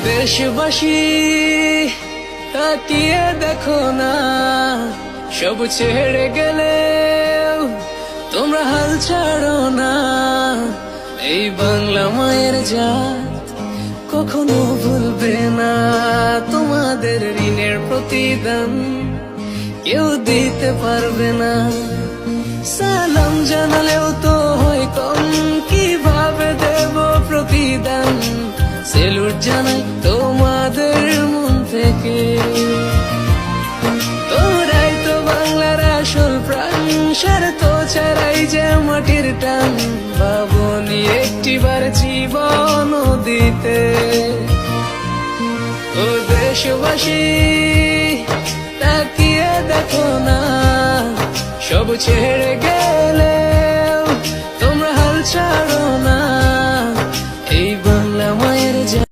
দেশবাসী তাকিয়ে দেখো না, সব ছেড়ে গেলে তোমরা হাল ছাড়ো না। এই বাংলা মায়ের জাত কখনো ভুলবে না, তোমাদের ঋণের প্রতিদান কেউ দিতে পারবে না। সালাম জানালেও তো হয় কম, কিভাবে দেব প্রতিদান? সেলুট জানাই তোমাদের মন থেকে, তোরাই তো বাংলার আসল প্রাণ, স্বার্থ ছাড়াই যে মাটির টান। ভাবনি একটিবার জীবন দিতে। ও দেশবাসী তাকিয়ে দেখো না, সব ছেড়ে